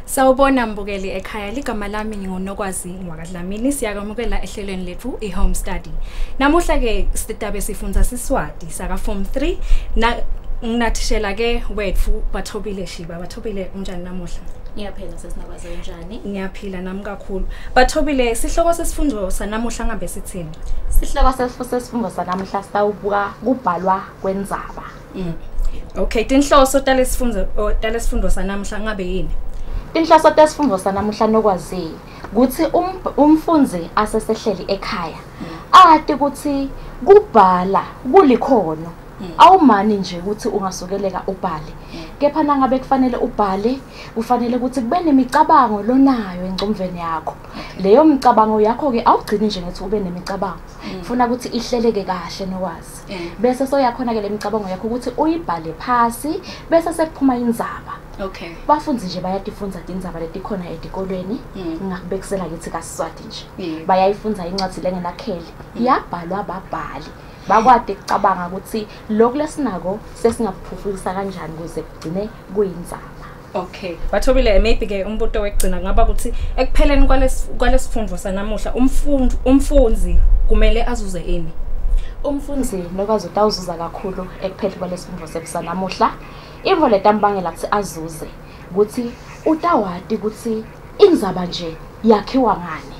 Sawubona mbukeli ekhaya ligama lami ngingonokwazi ngwakadlamini siyakamukela ehlelweni lethu iHome Study. Namuhla ke sitabe sifundza Siswati saka form 3 na nginathishela ke wethu Bathobile Shiba. Bathobile unjani namuhla? Ngiyaphila sesinakwazi unjani? Ngiyaphila nami kakhulu. Bathobile sihloko sesifundo sanamuhla ngabe sithini? Sihloko sesifundo sanamuhla sitawubuka kubhalwa kwendzaba. Okay, tinhloso talesifundo sanamuhla ngabe yini? Inhloso tesifundo sanamuhla nokwazi ukuthi umfundzi asesehleli ekhaya ati ukuthi kubhala kulikhono awumani nje ukuthi ungasukeleka ubhale kepha nangabe kufanele ubhale kufanele ukuthi kube nemicabango lonayo engcomveni yakho leyo micabango yakho ke awugcini nje ngithi ube nemicabango ufuna ukuthi ihleleke kahle nokwazi bese soyakhona ke lemicabango yakho ukuthi uyibhale phasi bese sekuphuma indzaba. Okay. Bafundzi nje bayatifunza tindzaba letikhona etikolweni ngakubekisela kithi kaSiswati nje. Yeah. Bayayifundza incwadi lengenakheli. Yabhalwa babhali. Bakwade kucabanga ukuthi lokho lesinako sesingaphufukisa kanjani ukuze kugcine kuyindzaba. Okay. Bathobile maybe ke umbuto wekugcina ngaba ukuthi ekupheleni kwalesifundo sanamuhla umfundzi kumele azuze ini? Umfundzi nokwazi utawuzuza kakhulu ekuphela kwalesifundo sanamuhla. Imvo letambangela ukuthi azuze ukuthi utawati ukuthi indzaba nje yakhiwa ngani.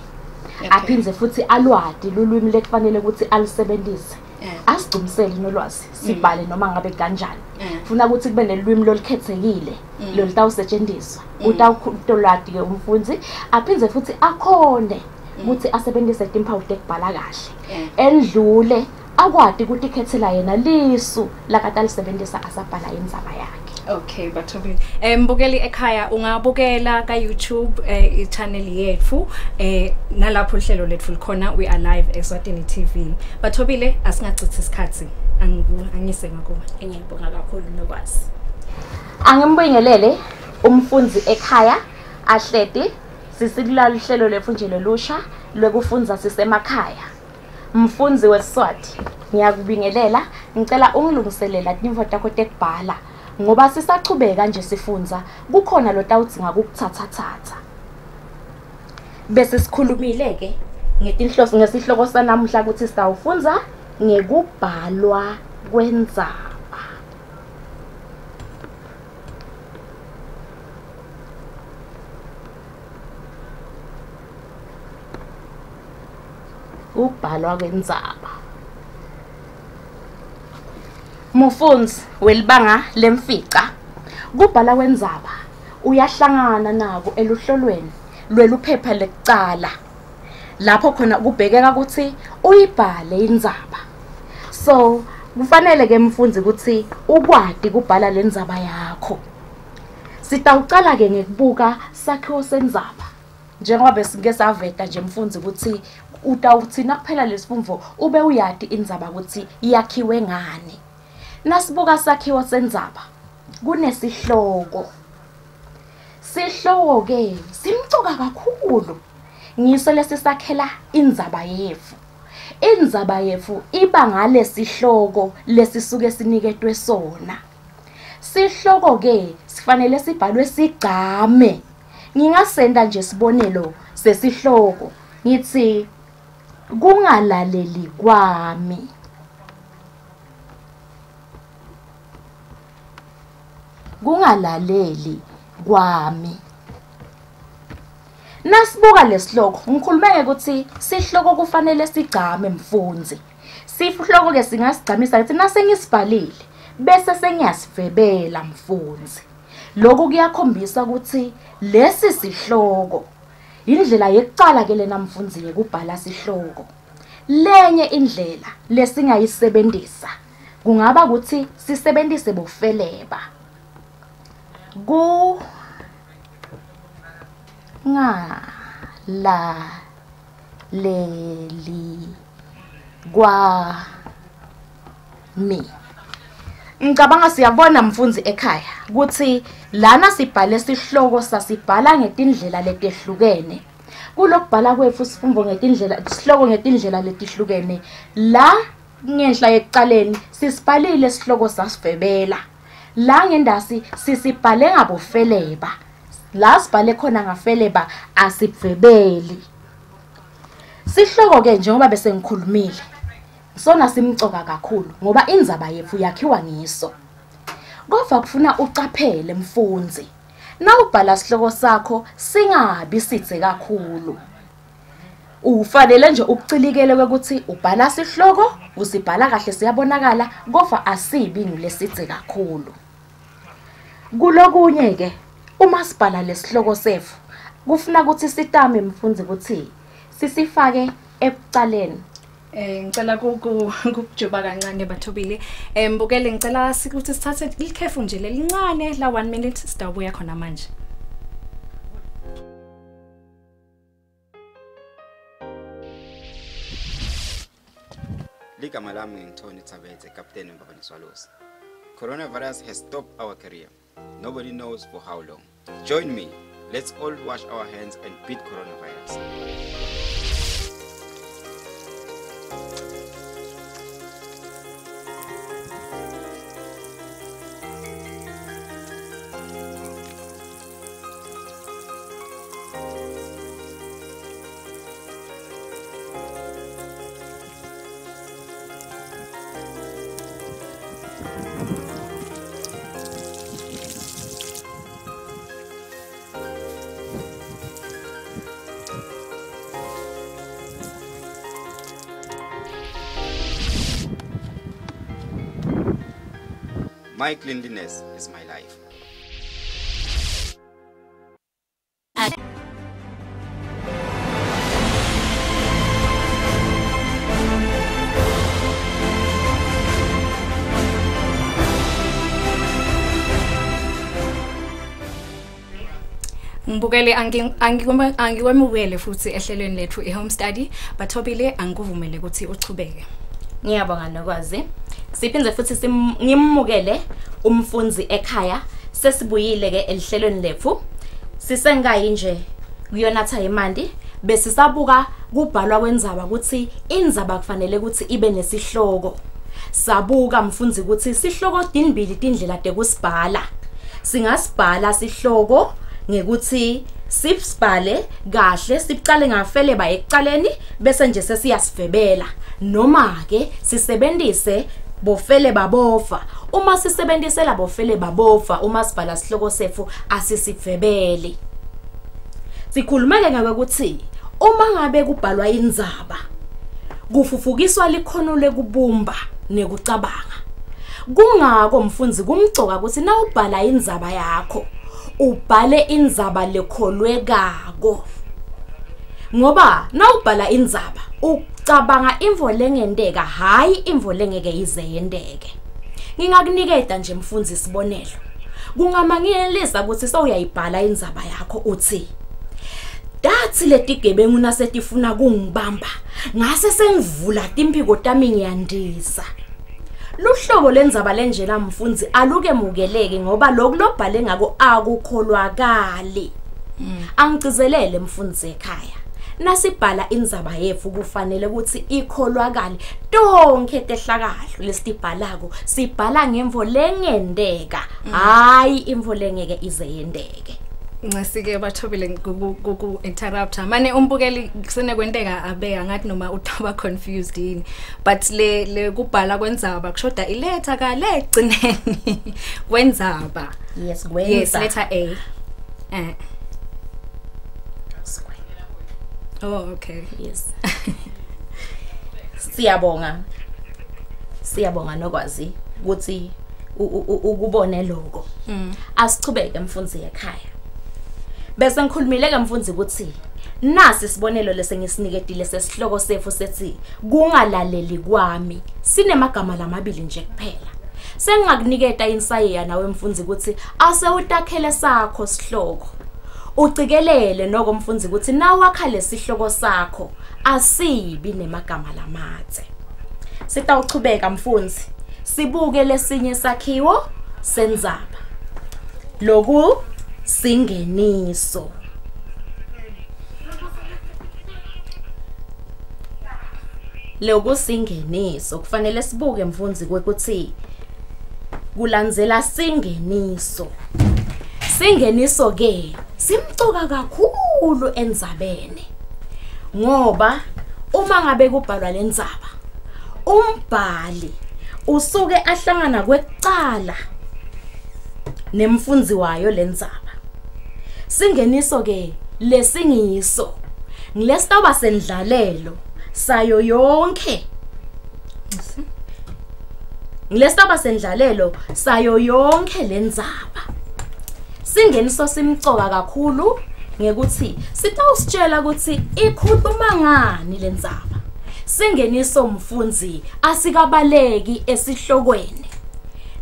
Aphindze futhi alwati lulwimi lekufanele ukuthi alisebenzise. Asigcumisele nolwazi sibhale noma ngabe kanjani. Funa ukuthi kube nelwimi lolikhethekile lolitawusetshenziswa. Utawutolati ke umfundzi aphindze futhi akhone ukuthi asebenzise timphawu tekubhala kahle. Endlule akwati ukuthi ikhethela yena lisu lakatalisebenzisa asabhala indzaba yakhe. Okay, Bathobile. Mbukeli ekhaya ungabukela ka YouTube channel yethu nalapho uhlelo lethu likhona we are live eSwatini TV. Bathobile asingacithi isikhathi angise ngakuba. Ngiyabonga kakhulu nokwazi. Angimbingelele umfundzi ekhaya ahleti sisilala uhlelo lefunjelo lusha lokufundza sisemakhaya. Mfundzi weSiswati ngiyakubingelela ngicela ungilungiselela timvo takho tekubhala ngoba sisachubeka nje sifundza kukhona lo tawudzinga ukuthatha bese sikhulumile ke ngetinhloso ngesihloko sanamuhla ukuthi sitawufundza ngekubhalwa kwendzaba. Ukubhalwa kwendzaba. Mufundzi welibanga lemfica kubhala kwendzaba uyahlangana nako eluhlolweni lweluphepha lekucala lapho khona kubhekeka ukuthi uyibhale indzaba. So kufanele ke mfundzi ukuthi ukwati kubhala lendzaba yakho. Sitawucala ke ngekubuka sakhiwo sendzaba njengoba besike saveta nje mfundzi ukuthi utawuthi nakuphela lesifundvo ube uyati indzaba ukuthi yakhiwe ngani. Nasibuka sakhiwo sendzaba kunesihloko. Sihloko ke simcoka kakhulu. Ngiso lesisakhela indzaba yefu. Indzaba yefu iba ngale sihloko lesisuke siniketwe sona. Sihloko ke sifanele sibhalwe sigcame. Ngingasenda nje sibonelo sesihloko ngithi kungalaleli kwami. Kungalaleli kwami. Nasibuka lesihloko ngikhulumeke ukuthi sihloko kufanele sigcame mfundzi. Sihloko ke singasigcamisa ukuthi nasengisibhalile bese sengiyasivebela mfundzi. Lokho kuyakhombisa ukuthi lesi sihloko indlela yekucala ke lena mfundzi yekubhala sihloko. Lenye indlela lesingayisebenzisa kungaba ukuthi sisebenzise bofeleba. Kungalaleli kwami. Ngicabanga siyabona mfundzi ekhaya ukuthi lana sibhale sihloko sasibhala ngetindlela letehlukene. Kulokubhala kwethu sifumbo ngetindlela sihloko ngetindlela letihlukene. La ngenhla yekucaleni sisibhalile sihloko sasivebela. La ngendasi sisibhale ngabofeleba la sibhale khona ngafeleba asibvebeli. Sihloko ke njengoba bese ngikhulumile sona simcoka kakhulu ngoba indzaba yethu yakhiwa ngiso. Kodwa kufuna ucaphele mfundzi. Nawubhala sihloko sakho singabi sidze kakhulu. Ufanele nje ukucilikele ukuthi ubhala sihloko, usibhala kahle siyabonakala, kodwa asibi ngilesidze kakhulu. Kulokunye ke uma sibhala lesihloko sethu kufuna ukuthi sitame mfundzi ukuthi sisifake ekucaleni. Ngicela ukujuba kancane bathobile. Mbukele ngicela ukuthi sithathe ikhefu nje lelincane la 1 minute sitabuya khona manje. Ligama lami ngithoni Thabethe, Captain Mbabaniswalosi. Coronavirus has stopped our career. Nobody knows for how long. Join me. Let's all wash our hands and beat coronavirus. My cleanliness is my life. Ngibukele angikwamukele futhi ehlelweni lethu iHome Study, bathobile angikuvumele ukuthi uchubeke. Ngiyabonga nokwazi. Siphindze futhi ngimukele umfundzi ekhaya sesibuyile ke elihlelweni lethu. Sisengayi nje kuyonatha imandi bese sabuka kubhalwa kwendzaba ukuthi indzaba kufanele ukuthi ibe nesihloko. Sabuka mfundzi ukuthi sihloko dinbili tindlela tekusibhala. Singasibhala sihloko ngekuthi sibhale kahle sicale ngafeleba ekucaleni bese nje sesiyasivebela noma ke sisebenzise bofele babofa. Uma sisebenzisela bofele babofa uma sibhala sihloko sethu asisivebeli. Sikhuluma ke ngakuthi uma ngabe kubhalwa indzaba kufufukiswa likhono lekubumba nekucabanga. Kungako mfundzi kumcoka ukuthi na ubhala indzaba yakho ubhale indzaba lekholwekako. Ngoba na ubhala indzaba ucabanga imvo lengendeka hayi imvo lengeke ize yendeke. Ngingakunikeza nje mfundzi isibonelo. Kungamangiyelisa ukuthi sewuyayibhala indzaba yakho uthi dathi letigebengu nasetifuna kungibamba ngase sengivula timphiko tami ngiyandisa. Luhlobo lendzaba lenjena mfundzi aluke mukeleke ngoba lokulobhale ngako akukholwakali. Angicizelele mfundzi ekhaya. Nasibhala indzaba yethu kufanele ukuthi ikholwakali tonke tehlakalo lesibhalako sibhala ngemvo lengendeka hayi imvo lengeke ize yendeke. Ngasike bathobile ku interrupt manje umbukeli kusene kwenteka abeka ngathi noma utaba confused yini but le kubhala kwenzaba kushoda iletha ka legcineni kwenzaba. Yes kwenza. Yes letter A. Oh okay. Yes. Siyabonga nokwazi ukuthi ukubone lokho. Asichubeke mfundzi ekhaya. Bese ngikhulumile ke mfundzi ukuthi nasi sibonelo lesengisiniketile sesihloko sethu sethi kungalaleli kwami sinemagama lamabili nje kuphela. Sengingakuniketa insayeya nawe mfundzi ukuthi asewutakhele sakho sihloko. Ucikelele noko mfundzi ukuthi nawakha lesihloko sakho asibi nemagama lamathe. Sitawuchubeka mfundzi sibuke lesinye sakhiwo sendzaba. Loku singeniso. Loku singeniso kufanele sibuke mfundzi kwekuthi kulandzela singeniso. Singeniso ke simcoka kakhulu endzabeni ngoba uma ngabe kubhalwa lendzaba umbhali usuke ahlangana kwecala nemfundzi wayo lendzaba singeniso ke lesingiso ngilesitaba sendlalelo sayo yonke ngilesitaba sendlalelo sayo yonke lendzaba singeniso simcoka kakhulu ngekuthi sitawusitshela ukuthi ikhuluma ngani lendzaba singeniso mfundzi asikabaleki esihlokweni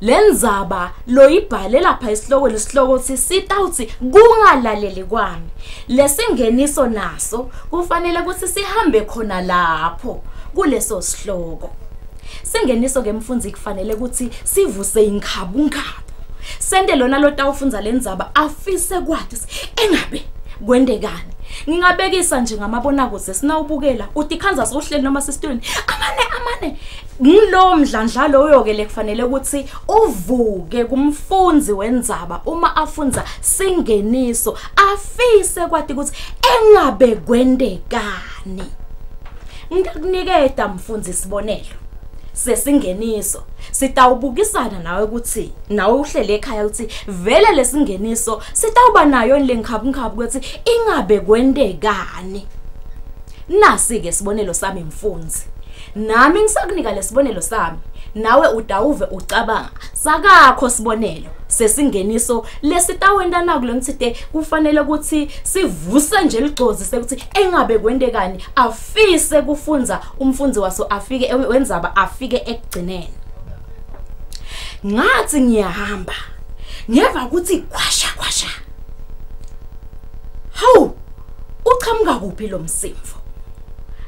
lendzaba loyibhale lapha isihloko lesihloko uthi sitawuthi kungalaleli kwami lesingeniso naso kufanele ukuthi sihambe khona lapho kuleso sihloko singeniso ke mfundzi kufanele ukuthi sivuse inkhabunkhabu sende lona lotawufundza lendzaba afise kwathi engabe kwendekani ngingabekisa nje ngamabonakude sinawubukela uthi Kansas uhleli noma sesitweni amane ngilo mdlandlalo oyoke lekufanele ukuthi uvuke kumfundzi wendzaba uma afundza singeniso afise kwathi ukuthi engabe kwendekani ngikuniketa mfundzi sibonelo sesingeniso sitawubukisana nawe ukuthi nawe uhlele ekhaya ukuthi vele lesingeniso sitawuba nayo lenkhabunkhabu ukuthi ingabe kwendekani nasi ke sibonelo sami mfundzi nami ngisakunika lesibonelo sami nawe udawuve ucabanga sakakho sibonelo sesingeniso lesitawenda nakulo ngithite kufanele ukuthi sivuse nje ligcozi sekuthi engabe kwendekani afise kufunza umfundzi waso afike wenzaba afike ekugcineni ngathi ngiyahamba ngeva ukuthi kwasha hawu uchamuka kuphi lo msimfo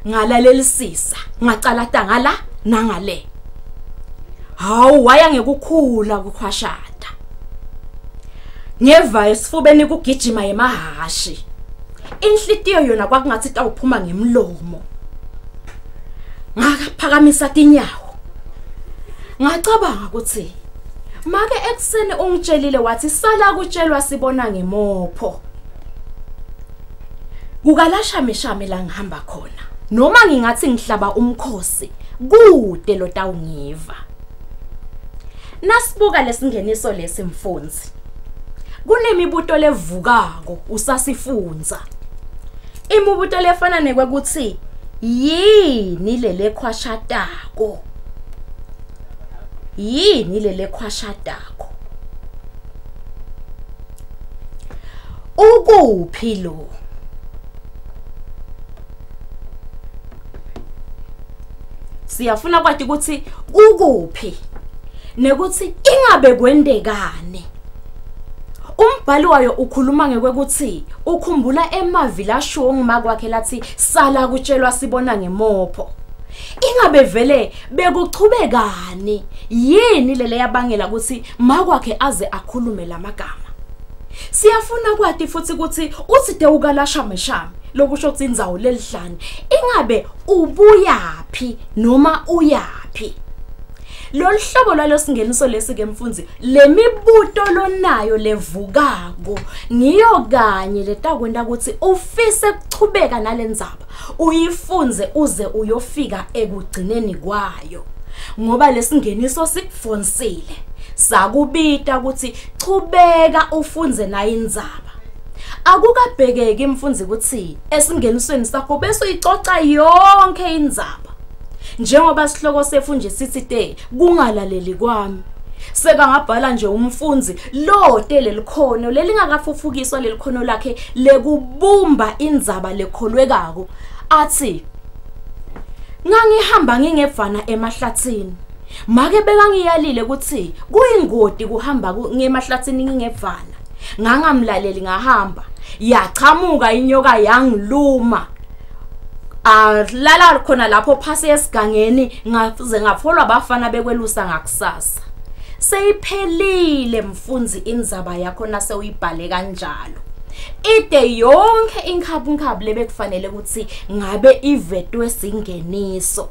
ngalalelisisa ngacalata ngala nangale hawu waya ngekukhula kukhwashada ngeva esifubeni kugijima yemahashi inhlitiyo yona kwakungathi tawuphuma ngemlomo ngakaphakamisa tinyawo ngacabanga ukuthi make ekseni ungitshelile wathi sala kutshelwa sibona ngemopho kukalasha meshame la ngihamba khona noma ngingathi ngihlaba umkhosi kude lo tawungiva nasibuka lesingeniso lesimfundzi kunemibuto levukako usasifunza imibuto lefana nekwekuthi yini lele khwashatako ukuphi lo siyafuna kwathi ukuthi ukuphi nekuthi ingabe kwendekane umbhali wayo ukhuluma ngekwekuthi ukhumbula emavila asho ngimakwakhe lathi sala kutshelwa sibona ngemopho ingabe vele bekuchubekani yini lele yabangela ukuthi makwakhe aze akhulume lamagama siyafuna kwathi futhi ukuthi uthi ukalasha meshame lokusho ukuthi indzawo lelihlane ingabe ubuyaphi noma uyaphi lolhlobo lalo singeniso lesike mfundzi lemibuto lonayo levukako ngiyo kanye letakwenda ukuthi ufise kuchubeka nalendzaba uyifunze uze uyofika ekugcineni kwayo ngoba lesingeniso sikufonsile sakubita ukuthi chubeka ufunze nayo indzaba akukabhekeki mfundzi ukuthi esingenisweni sakho bese uyicoca yonke indzaba njengoba sihloko sefu nje sithi kungalaleli kwami sekangabhala nje umfundzi lo lelikhona lelingakafufukiswa lelikhono lakhe lekubumba indzaba lekholwekako athi ngangihamba ngingevana emahlathini make bekangiyalile ukuthi kuyingodi kuhamba ngemahlathini ngingevana ngangamlaleli ngahamba yachamuka inyoka yangiluma lala khona lapho phasi esigangeni ngaze ngafolwa abafana bekwelusa ngakusasa seyiphelile mfundzi indzaba yakho nase uyibhale kanjalo ide yonke inkhabunkhabu lebekufanele ukuthi ngabe ivetwe singeniso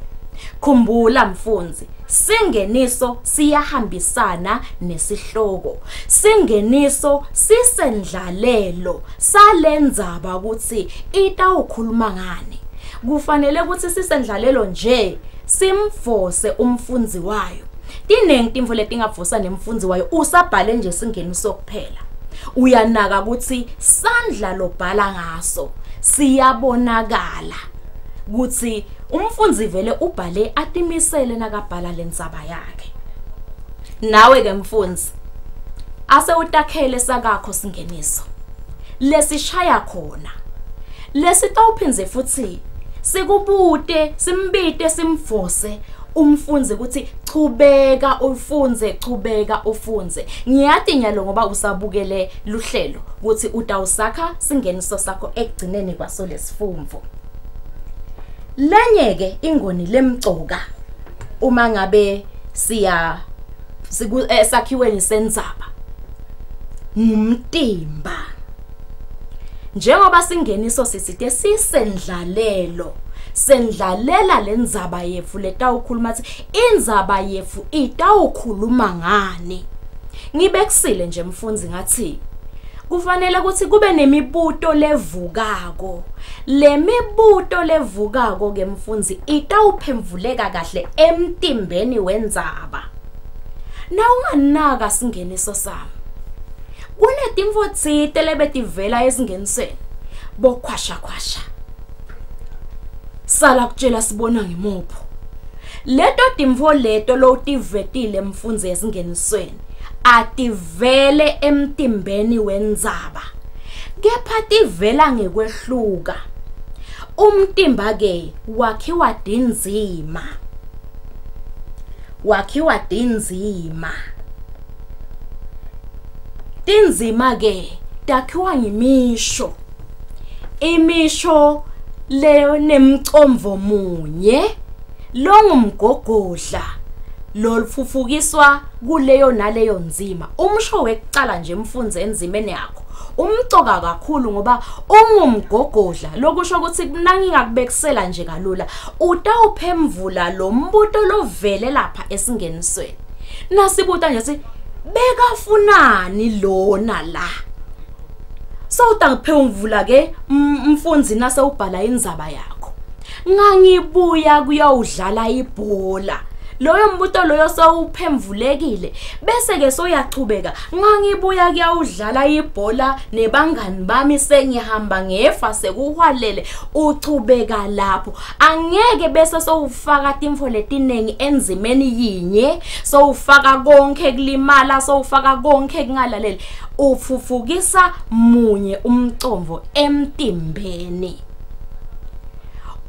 Khumbula mfundzi, singeniso siyahambisana nesihloko. Singeniso sisendlalelo salendzaba ukuthi itawukhuluma ngani. Kufanele ukuthi sisendlalelo nje simfose umfundzi wayo. Tinengi timvo letingavusa nemfundzi wayo usabhale nje singeniso kuphela. Uyanaka ukuthi sandla lobhala ngaso siyabonakala ukuthi umfundzi vele ubhale atimisele nakabhala lendzaba yakhe. Nawe ke mfundzi, ase utakhele sakakho singeniso lesishaya khona, lesitawuphindze futhi sikubute simbite simfose umfundzi ukuthi chubeka ufunze. Ngiyati nyalo ngoba usabukele luhlelo ukuthi utawusakha singeniso sakho ekugcineni kwaso lesifumvu. Lenye ke ingoni lemcoka uma ngabe sakhiweni sendzaba ngumtimba. Njengoba singeniso sisite sisendlalelo, sendlalela lendzaba yefu letawukhuluma ukuthi indzaba yefu itawukhuluma ngani. Ngibekusile nje mfundzi ngathi kufanele ukuthi kube nemibuto levukako. Le mibuto levukako ke mfundzi itawuphemvuleka kahle emtimbeni wendzaba. Na unganaka singeniso sami, kunetimvo tsite lebetivela esingenisweni bokhwasha sala kutshela sibona ngemopho. Leto timvo leto lo tivetile mfundzi esingenisweni ativele emtimbeni wendzaba, kepha tivela ngekwehluka. Umtimba ke wakhiwa tindzima. Tindzima ke takhiwa ngemisho. Imisho leyo nemcomvo munye longumgogodla lolfufukiswa kuleyo naleyo nzima. Umsho wekucala nje mfundzi enzimeni yakho umcoka kakhulu ngoba ungumgogodla, lokusho ukuthi nangingakubekisela nje kalula utawuphemvula lo mbuto lovele lapha esingenisweni. Nasibuta nje sithi bekafunani lona la. Sawutangiphemvula ke mfundzi nase ubhala indzaba yakho. Ngangibuya kuyawudlala ibhola. Loyo mbuto loyo sawuphemvulekile bese ke soyachubeka. Ngangibuya kuyawudlala ibhola nebangani bami sengihamba ngefa sekuhwalele uchubeka lapho. Angeke bese sowufaka timfo letinengi enzimeni yinye, sowufaka konke kulimala, sowufaka konke kungalaleli. Ufufukisa munye umcomvo emtimbeni.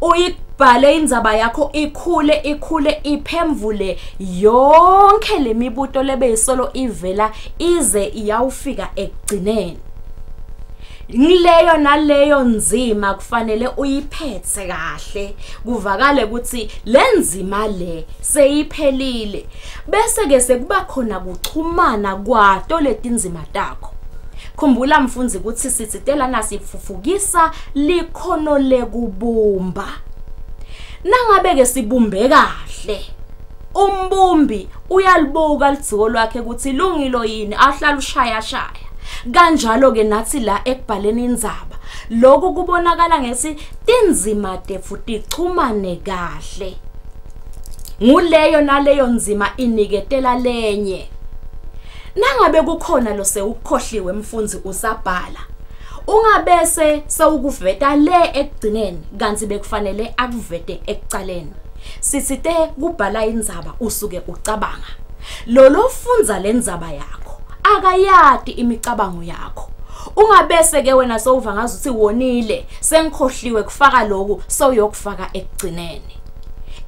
Uyibhale indzaba yakho ikhule iphemvule yonke lemibuto lebeyisolo ivela ize iyawufika ekugcineni. Ngileyo naleyo nzima kufanele uyiphethe kahle, kuvakale ukuthi lenzima le seyiphelile. Bese ke sekuba khona kuchumana kwato letinzima takho. Khumbula mfundzi ukuthi sitsitela nasifufukisa likhono lekubumba. Nangabe ke sibumbe kahle, umbumbi uyalibuka litsiko lwakhe ukuthi lungilo yini, ahlala ushaya. Kanjalo ke nathi la ekubhaleni indzaba lokho kubonakala ngesi tinzima futhi chumane kahle. Nguleyo naleyo nzima iniketela lenye. Nangabe kukhona lo sewukhohliwe mfundzi usabhala, ungabese sewukuveta le ekugcineni kanti bekufanele akuvete ekucaleni. Sisite kubhala indzaba usuke ucabanga. Lo fundza lendzaba yakho akayati imicabango yakho. Ungabese ke wena sowuva ngazi uthi wonile sengikhohliwe kufaka lokho sowuyokufaka ekugcineni.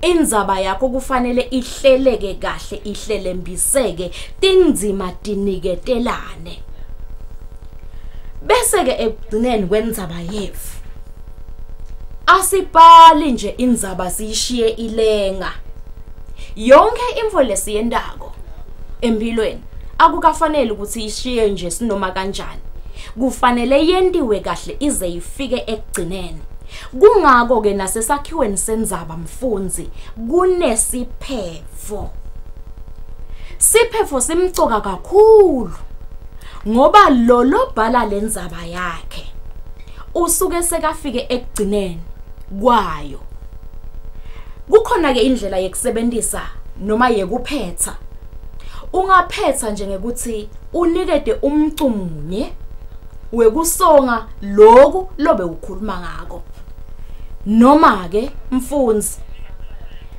Indzaba yakho kufanele ihleleke kahle, ihlelembiseke, tinzima tiniketelane. Bese ke ekugcineni kwendzaba yefu asibhali nje indzaba siyishiye ilenga. Yonke info lesiyendako empilweni akukafanele ukuthi ishiye nje sinoma kanjani. Kufanele yendiwe kahle ize ifike ekugcineni. Kungako ke nasesakhiweni sendzaba mfundzi kunesiphetfo. Siphetfo simcoka kakhulu ngoba lo bhala lendzaba yakhe usuke sekafike ekugcineni kwayo. Kukhona ke indlela yekusebentisa noma yekuphetha. Ungaphetha nje ngekuthi unikete umcumunye wekusonga lokhu lobe ukhuluma ngako. Noma ke mfundzi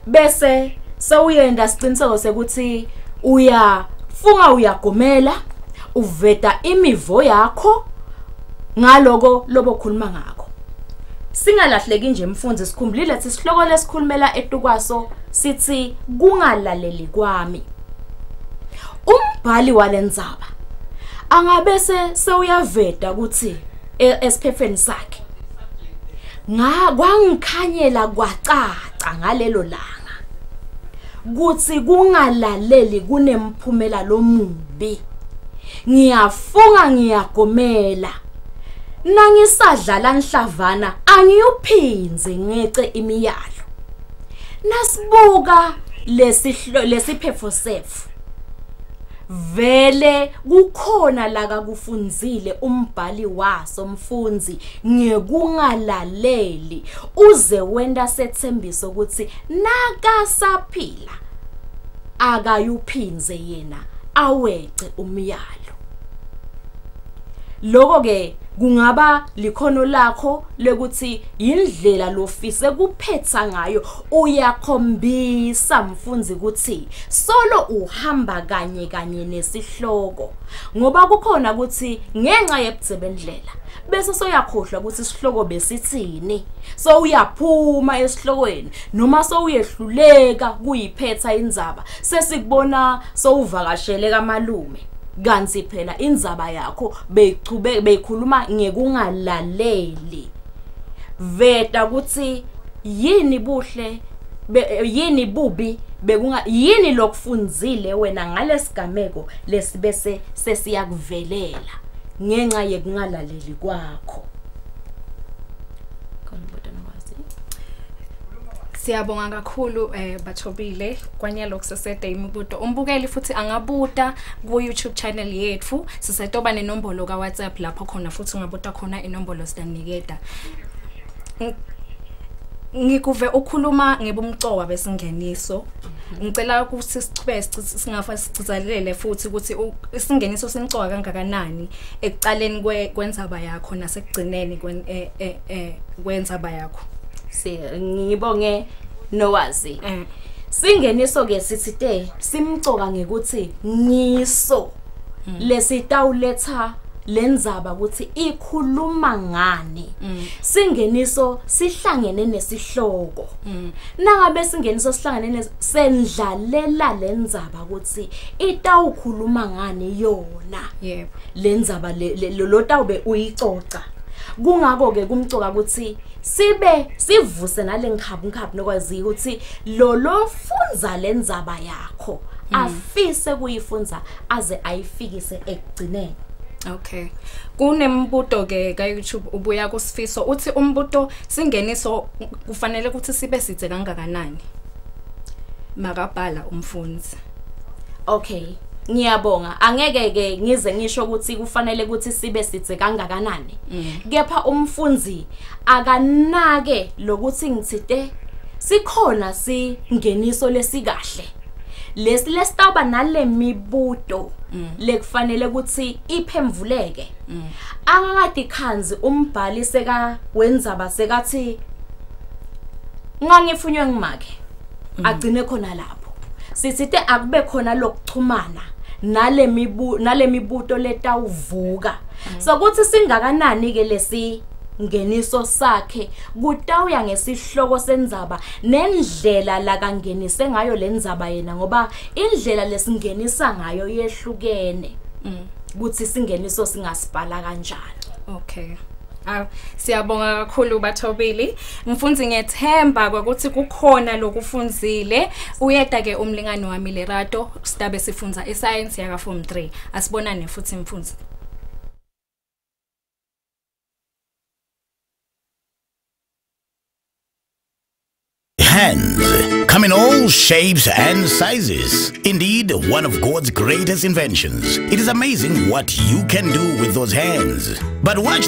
bese sewuyenda siciniseko sekuthi uyafunga uyagomela uveta imivo yakho ngaloko lobokhuluma ngako. Singalahleki nje mfundzi sikhumbulile ukuthi isihloko lesikhulumela etukwaso sithi kungalaleli kwami. Umbhali walendzaba angabese sewuyaveta ukuthi esiphefeni sakhe kwangikhanyela kwacaca ngalelo langa kuthi kungalaleli kunemphumela lomubi. Ngiyafunga ngiyagomela nangisadlala nhlavana angiyuphinze ngece imiyalo. Nasibuka lesiphefo sefu vele kukhona la kakufunzile umbhali waso mfundzi ngekungalaleli uze wenda sethembiso ukuthi nakasaphila akayuphinze yena awece umyalo. Lokho ke kungaba likhono lakho lekuthi indlela lofise kuphetha ngayo uyakhombisa mfundzi ukuthi solo uhamba kanye nesihloko ngoba kukhona ukuthi ngenxa yebutsebendlela bese soyakhohlwa ukuthi isihloko besithini. So uyaphuma esihlokweni noma so uyehluleka kuyiphetha indzaba sesikubona so uvakashele kamalume. Kanti phela indzaba yakho beyikhuluma ngekungalaleli. Veta ukuthi yini buhle yini bubi yini lokufunzile wena ngalesigameko lesibese sesiyakuvelela ngenxa yekungalaleli kwakho. Siyabonga kakhulu Bathobile kwanyalo kusesede imibuto. Umbukeli futhi angabuta ku YouTube channel yethu. Sisetoba nenombolo ka WhatsApp lapho khona futhi ungabuta khona inombolo sidaniketa. Ngikuve ukhuluma ngebumcowa besingeniso. Ngicela ukuthi sichube singafa sicizalele futhi ukuthi isingeniso simcoka kangakanani ekucaleni kwendzaba yakho nasekugcineni kwendzaba yakho. Ngibonge nowazi. Singeniso ke sithite simcoka ngekuthi ngiso lesitawuletha lendzaba ukuthi ikhuluma ngani. Singeniso sihlangene nesihloko. Nangabe singeniso sihlangene sendlalela lendzaba ukuthi itawukhuluma ngani yona. Yebo. Lendzaba lo tawube uyicoca. Kungako ke kumcoka ukuthi sibe sivuse nalengikhabu nokwazi ukuthi lo funza lendzaba yakho afise kuyifunza aze ayifikise ekugcineni. Okay. Kunembuto ke ka YouTube ubuya kusifiso uthi umbuto singeniso kufanele ukuthi sibe sidze kangakanani. Makabhala umfundzi. Okay. Ngiyabonga angeke ke ngize ngisho ukuthi kufanele ukuthi sibe sidze kangakanani. Kepha umfundzi akanake lokuthi ngithite sikhona singeniso lesikahle. Lesitaba nalemibuto lekufanele ukuthi iphemvuleke. Angakade khanzi umbhali seka wendzaba sekathi ngangifunywe ngimake agcine khona lapho. Sisithe akube khona lokuchumana nalemibuto letawuvuka. So kuthi singakanani ke lesi ngeniso sakhe kutawuya ngesihloko sendzaba nendlela la kangenise ngayo lendzaba yena ngoba indlela lesingenisa ngayo yehlukene. Kuthi singeniso singasibhala kanjani. Okay. Siyabonga kakhulu Bathobile. Mfundzi ngethemba ukuthi kukhona lokufunzile. Uyeda ke umlingani wami Lerato sidabe sifunza iscience yaka form 3. Asibonane futhi mfundzi. Hands come in all shapes and sizes. Indeed, one of God's greatest inventions. It is amazing what you can do with those hands. But watch